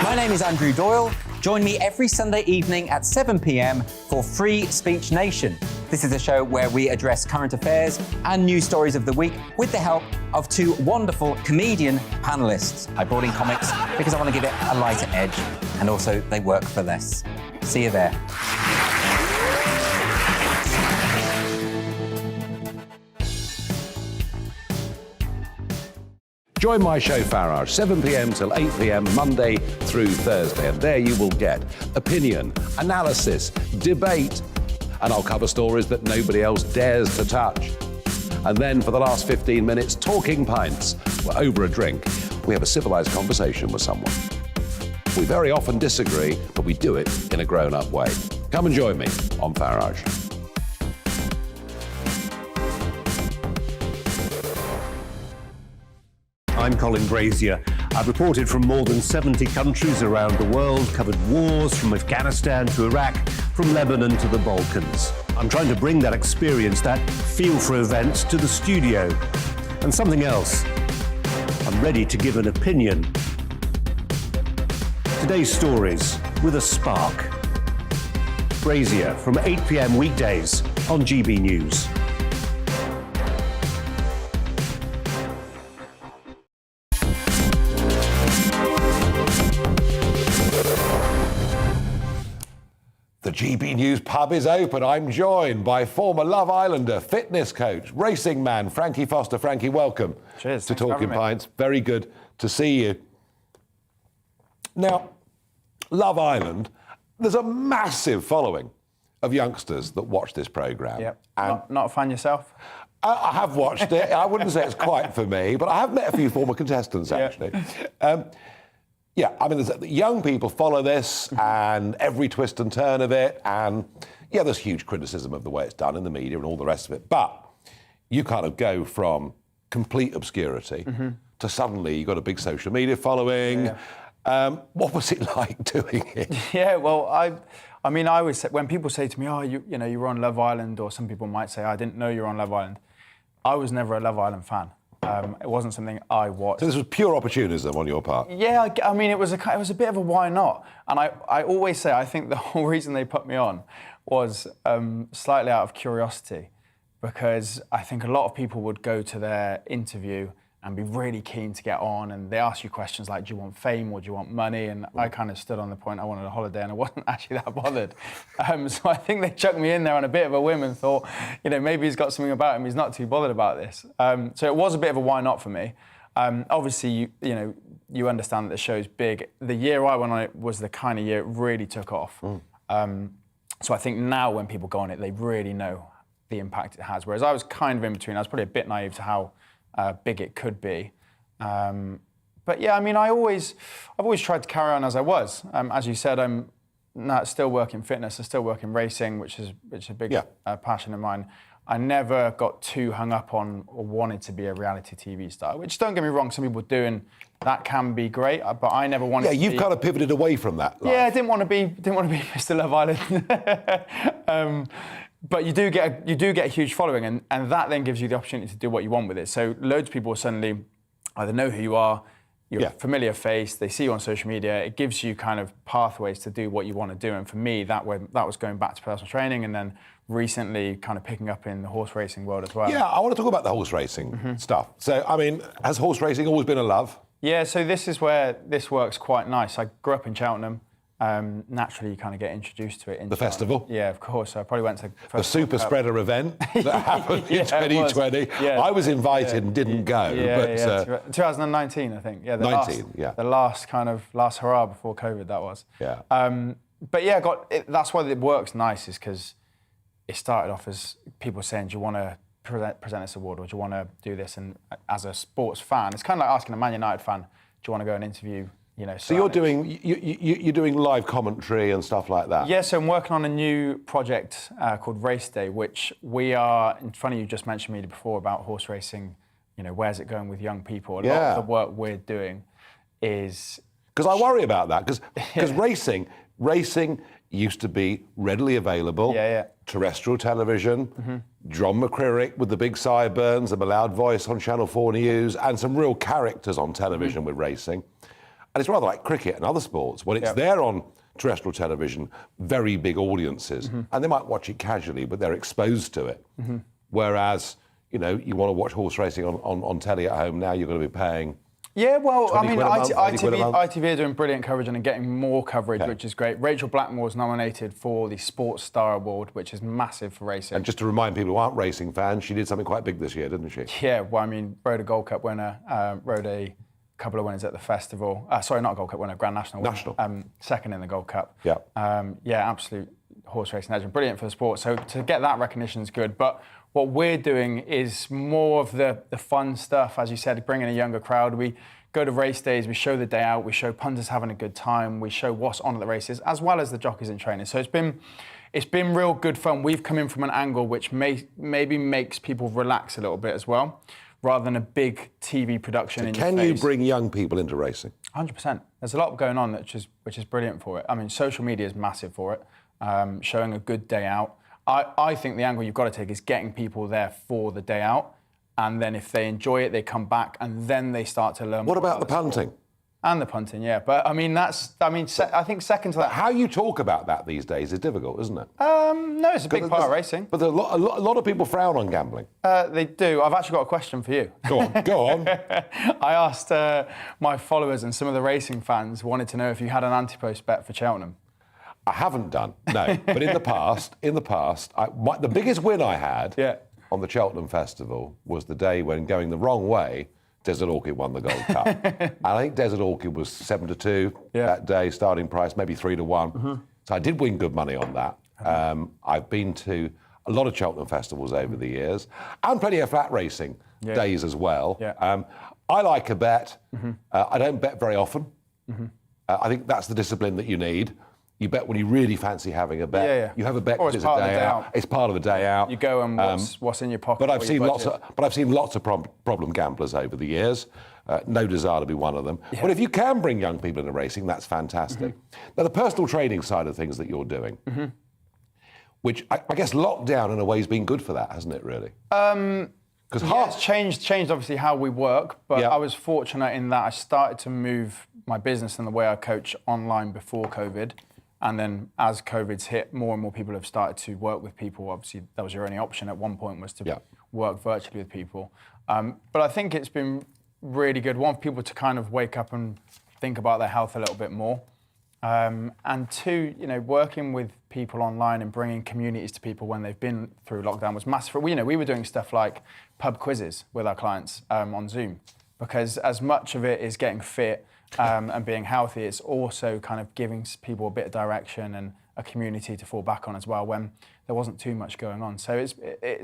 My name is Andrew Doyle. Join me every Sunday evening at 7 p.m. for Free Speech Nation. This is a show where we address current affairs and news stories of the week with the help of two wonderful comedian panellists. I brought in comics because I want to give it a lighter edge, and also they work for less. See you there.
Join my show Farage, 7 p.m. till 8 p.m. Monday through Thursday, and there you will get opinion, analysis, debate, and I'll cover stories that nobody else dares to touch. And then for the last 15 minutes, talking pints. We're over a drink. We have a civilised conversation with someone. We very often disagree, but we do it in a grown-up way. Come and join me on Farage.
I'm Colin Brazier. I've reported from more than 70 countries around the world, covered wars from Afghanistan to Iraq, from Lebanon to the Balkans. I'm trying to bring that experience, that feel for events, to the studio. And something else, I'm ready to give an opinion. Today's stories with a spark. Brazier from 8 p.m. weekdays on GB News.
The GB News pub is open. I'm joined by former Love Islander, fitness coach, racing man, Frankie Foster. Frankie, welcome.
Cheers.
To Talking Pints. Very good to see you. Now, Love Island, there's a massive following of youngsters that watch this programme.
Yep. Not a fan yourself?
I have watched it. I wouldn't say it's quite for me, but I have met a few former contestants, actually. Yeah, I mean, young people follow this and every twist and turn of it, and yeah, there's huge criticism of the way it's done in the media and all the rest of it, but you kind of go from complete obscurity to suddenly you've got a big social media following. Yeah. What was it like doing it?
Yeah, well, I mean, I always say, when people say to me, oh, you know, you're on Love Island, or some people might say, I didn't know you were on Love Island. I was never a Love Island fan. It wasn't something I watched.
So this was pure opportunism on your part?
Yeah, I mean, it was a bit of a why not? And I always say, I think the whole reason they put me on was slightly out of curiosity, because I think a lot of people would go to their interview and be really keen to get on, and they ask you questions like, do you want fame or do you want money? And I kind of stood on the point, I wanted a holiday, and I wasn't actually that bothered. So I think they chucked me in there on a bit of a whim and thought, you know, maybe he's got something about him, he's not too bothered about this. So it was a bit of a why not for me. Obviously, you understand that the show's big. The year I went on it was the kind of year it really took off. So I think now when people go on it, they really know the impact it has. Whereas I was kind of in between. I was probably a bit naive to how big it could be. But yeah, I mean, I've always tried to carry on as I was. As you said, I'm still working fitness, I still work in racing, which is a big passion of mine. I never got too hung up on or wanted to be a reality TV star, which, don't get me wrong, some people do, and that can be great, but I never wanted to be...
Yeah, you've kind of pivoted away from that life.
Yeah, I didn't want to be Mr. Love Island. But you do get a huge following, and that then gives you the opportunity to do what you want with it. So loads of people suddenly either know who you are, you're a familiar face, they see you on social media. It gives you kind of pathways to do what you want to do. And for me, that was going back to personal training, and then recently kind of picking up in the horse racing world as well.
Yeah, I want to talk about the horse racing stuff. So, I mean, has horse racing always been a love?
Yeah, so this is where this works quite nice. I grew up in Cheltenham. Naturally, you kind of get introduced to it. In
the festival?
Yeah, of course. I probably went to...
The Super Spreader event that happened in 2020. I was invited and didn't go. But
2019, I think. Yeah,
the
last hurrah before COVID, that was.
Yeah.
But yeah, that's why it works nice, is because it started off as people saying, do you want to present this award, or do you want to do this? And as a sports fan, it's kind of like asking a Man United fan, do you want to go and interview, you know?
So you're doing live commentary and stuff like that?
Yeah, so I'm working on a new project called Race Day, which we are, in front of you just mentioned me before about horse racing, you know, where's it going with young people? A lot of the work we're doing is...
Because I worry about that, because racing used to be readily available, terrestrial television, John McCririck with the big sideburns, a loud voice on Channel 4 News, and some real characters on television with racing. And it's rather like cricket and other sports. When it's there on terrestrial television, very big audiences, and they might watch it casually, but they're exposed to it. Whereas, you know, you want to watch horse racing on telly at home now, you're going to be paying...
Yeah, well, I mean,
ITV
are doing brilliant coverage and getting more coverage, which is great. Rachel Blackmore's nominated for the Sports Star Award, which is massive for racing.
And just to remind people who aren't racing fans, she did something quite big this year, didn't she?
Yeah, well, I mean, rode a Gold Cup winner, rode a couple of winners at the festival. Sorry, not a Gold Cup winner, Grand National winner. Second in the Gold Cup.
Yeah.
Yeah, absolute horse racing legend. Brilliant for the sport. So to get that recognition is good. But what we're doing is more of the fun stuff, as you said, bringing a younger crowd. We go to race days, we show the day out, we show punters having a good time, we show what's on at the races, as well as the jockeys in training. So it's been real good fun. We've come in from an angle which maybe makes people relax a little bit as well, rather than a big TV production in your face.
Can you bring young people into racing?
100%. There's a lot going on which is brilliant for it. I mean, social media is massive for it, showing a good day out. I think the angle you've got to take is getting people there for the day out. And then if they enjoy it, they come back, and then they start to learn.
What about the punting?
And the punting, yeah. But I mean, I think second to that.
How you talk about that these days is difficult, isn't it?
No, it's a big part of racing.
But a lot of people frown on gambling.
They do. I've actually got a question for you.
Go on.
I asked my followers, and some of the racing fans wanted to know if you had an anti-post bet for Cheltenham.
I haven't done, no. But in the past, the biggest win I had on the Cheltenham Festival was the day when, going the wrong way, Desert Orchid won the Gold Cup. And I think Desert Orchid was 7-2 that day, starting price, maybe 3-1. So I did win good money on that. I've been to a lot of Cheltenham festivals over the years, and plenty of flat racing days as well. I like a bet. I don't bet very often. I think that's the discipline that you need. You bet when you really fancy having a bet. You have a bet because it's a day out. It's part of the day out.
You go and what's in your pocket.
But I've seen lots of problem gamblers over the years. No desire to be one of them. But if you can bring young people into racing, that's fantastic. Now, the personal training side of things that you're doing, which I guess lockdown in a way has been good for that, hasn't it? Really.
Because it's changed obviously how we work, but I was fortunate in that I started to move my business and the way I coach online before COVID. And then as COVID's hit, more and more people have started to work with people. Obviously, that was your only option at one point, was to work virtually with people. But I think it's been really good, one, for people to kind of wake up and think about their health a little bit more. And two, you know, working with people online and bringing communities to people when they've been through lockdown was massive. We were doing stuff like pub quizzes with our clients on Zoom, because as much of it is getting fit, and being healthy, it's also kind of giving people a bit of direction and a community to fall back on as well when there wasn't too much going on. So it's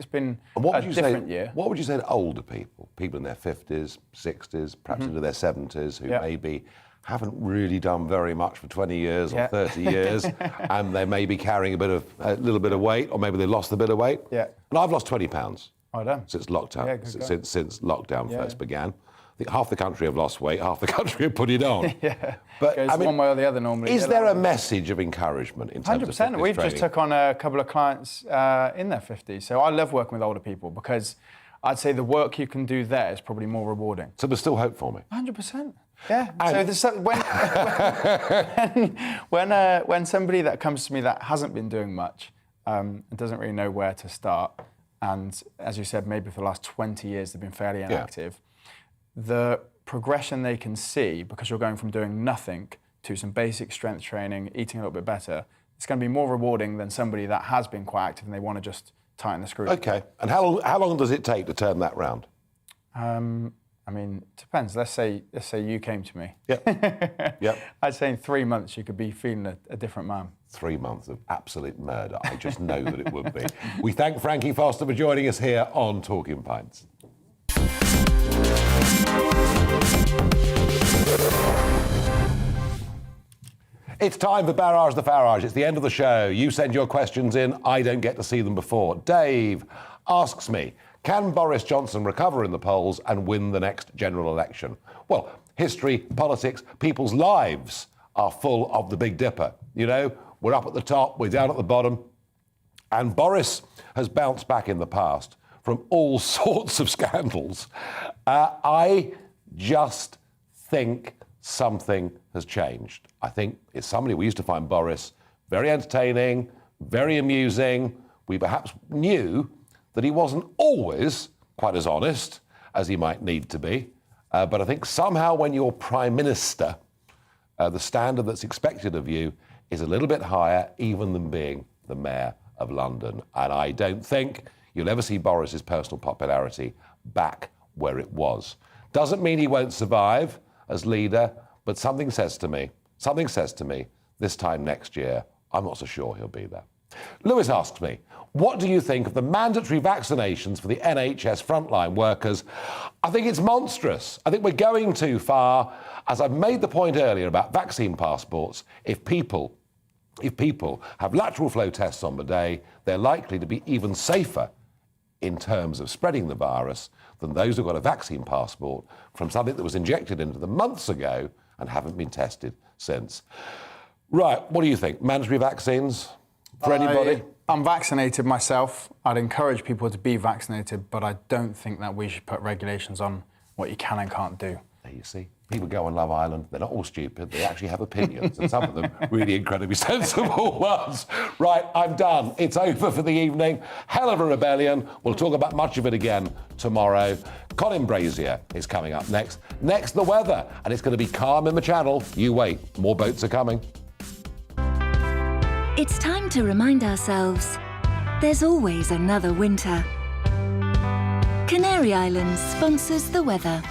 been a different year.
What would you say to older people in their 50s, 60s, perhaps into their 70s, who maybe haven't really done very much for 20 years or 30 years, and they may be carrying a little bit of weight, or maybe they lost a bit of weight?
Yeah.
And I've lost 20 pounds
since
lockdown, since lockdown first began. I think half the country have lost weight, half the country have put it on.
But goes one way or the other normally.
Is there a message of encouragement in terms of
100%. We've
training?
just took on a couple of clients in their 50s. So I love working with older people because I'd say the work you can do there is probably more rewarding.
So there's still hope for me?
100%. Yeah. And so when somebody that comes to me that hasn't been doing much and doesn't really know where to start, and as you said, maybe for the last 20 years they've been fairly inactive, the progression they can see, because you're going from doing nothing to some basic strength training, eating a little bit better, it's going to be more rewarding than somebody that has been quite active and they want to just tighten the screws.
Okay. And how long does it take to turn that round?
I mean, it depends. Let's say you came to me.
Yep.
I'd say in 3 months you could be feeling a different man.
3 months of absolute murder. I just know that it would be. We thank Frankie Foster for joining us here on Talking Pints. It's time for Barrage the Farage. It's the end of the show. You send your questions in. I don't get to see them before. Dave asks me, can Boris Johnson recover in the polls and win the next general election? Well, history, politics, people's lives are full of the Big Dipper. You know, we're up at the top, we're down at the bottom. And Boris has bounced back in the past from all sorts of scandals. I just think something has changed. I think it's somebody we used to find Boris very entertaining, very amusing. We perhaps knew that he wasn't always quite as honest as he might need to be. But I think somehow when you're Prime Minister, the standard that's expected of you is a little bit higher even than being the Mayor of London. And I don't think you'll ever see Boris's personal popularity back where it was. Doesn't mean he won't survive as leader, but something says to me this time next year, I'm not so sure he'll be there. Lewis asks me, what do you think of the mandatory vaccinations for the NHS frontline workers? I think it's monstrous. I think we're going too far. As I've made the point earlier about vaccine passports, if people have lateral flow tests on the day, they're likely to be even safer in terms of spreading the virus than those who've got a vaccine passport from something that was injected into them months ago and haven't been tested since. Right, what do you think? Mandatory vaccines for anybody?
I'm vaccinated myself. I'd encourage people to be vaccinated, but I don't think that we should put regulations on what you can and can't do.
There you see. People go on Love Island, they're not all stupid, they actually have opinions, and some of them really incredibly sensible ones. Right, I'm done. It's over for the evening. Hell of a rebellion. We'll talk about much of it again tomorrow. Colin Brazier is coming up next. Next, the weather, and it's going to be calm in the Channel. You wait, more boats are coming.
It's time to remind ourselves there's always another winter. Canary Islands sponsors the weather.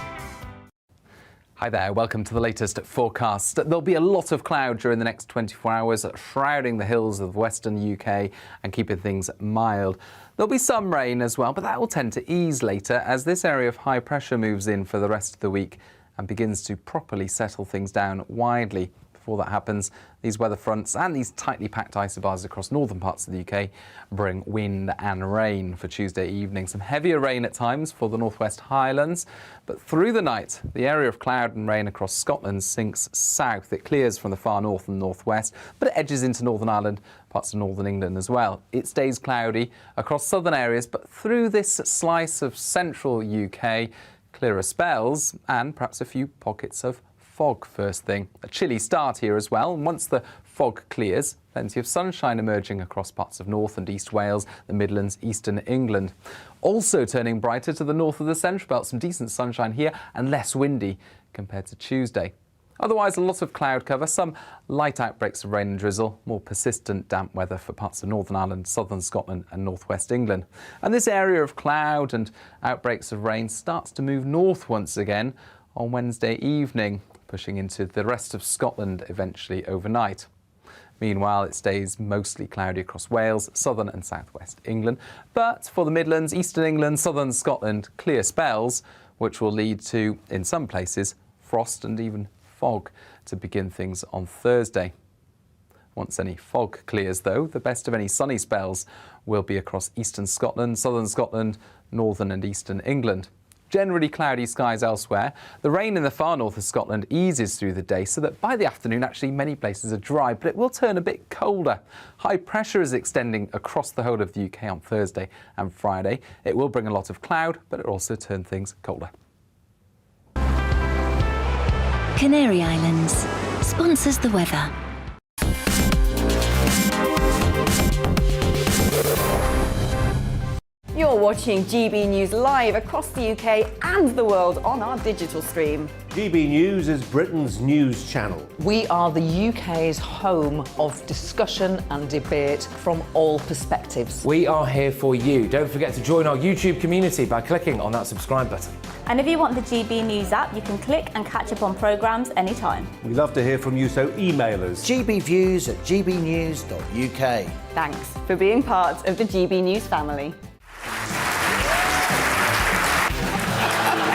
Hi there, welcome to the latest forecast. There'll be a lot of cloud during the next 24 hours, shrouding the hills of the western UK and keeping things mild. There'll be some rain as well, but that will tend to ease later as this area of high pressure moves in for the rest of the week and begins to properly settle things down widely. Before that happens, these weather fronts and these tightly packed isobars across northern parts of the UK bring wind and rain for Tuesday evening. Some heavier rain at times for the northwest Highlands, but through the night, the area of cloud and rain across Scotland sinks south. It clears from the far north and northwest, but it edges into Northern Ireland, parts of northern England as well. It stays cloudy across southern areas, but through this slice of central UK, clearer spells and perhaps a few pockets of fog first thing. A chilly start here as well, and once the fog clears, plenty of sunshine emerging across parts of North and East Wales, the Midlands, eastern England. Also turning brighter to the north of the central belt, some decent sunshine here and less windy compared to Tuesday. Otherwise, a lot of cloud cover, some light outbreaks of rain and drizzle, more persistent damp weather for parts of Northern Ireland, southern Scotland and northwest England. And this area of cloud and outbreaks of rain starts to move north once again on Wednesday evening, pushing into the rest of Scotland eventually overnight. Meanwhile, it stays mostly cloudy across Wales, southern and southwest England. But for the Midlands, eastern England, southern Scotland, clear spells, which will lead to, in some places, frost and even fog to begin things on Thursday. Once any fog clears, though, the best of any sunny spells will be across eastern Scotland, southern Scotland, northern and eastern England. Generally cloudy skies elsewhere. The rain in the far north of Scotland eases through the day so that by the afternoon actually many places are dry, but it will turn a bit colder. High pressure is extending across the whole of the UK on Thursday and Friday. It will bring a lot of cloud, but it will also turn things colder.
Canary Islands sponsors the weather.
You're watching GB News live across the UK and the world on our digital stream.
GB News is Britain's news channel.
We are the UK's home of discussion and debate from all perspectives.
We are here for you. Don't forget to join our YouTube community by clicking on that subscribe button.
And if you want the GB News app, you can click and catch up on programmes anytime.
We love to hear from you, so email us.
gbviews@gbnews.uk.
Thanks for being part of the GB News family.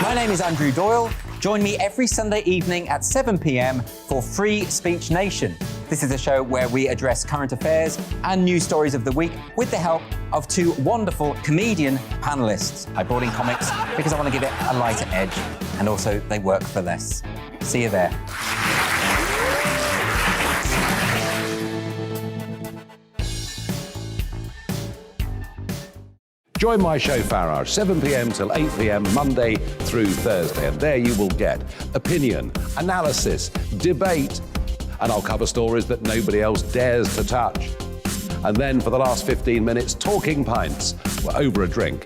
My name is Andrew Doyle. Join me every Sunday evening at 7 p.m. for Free Speech Nation. This is a show where we address current affairs and news stories of the week with the help of two wonderful comedian panellists. I brought in comics because I want to give it a lighter edge, and also they work for less. See you there.
Join my show Farage, 7 p.m. till 8 p.m. Monday through Thursday, and there you will get opinion, analysis, debate, and I'll cover stories that nobody else dares to touch. And then for the last 15 minutes, talking pints. We're over a drink.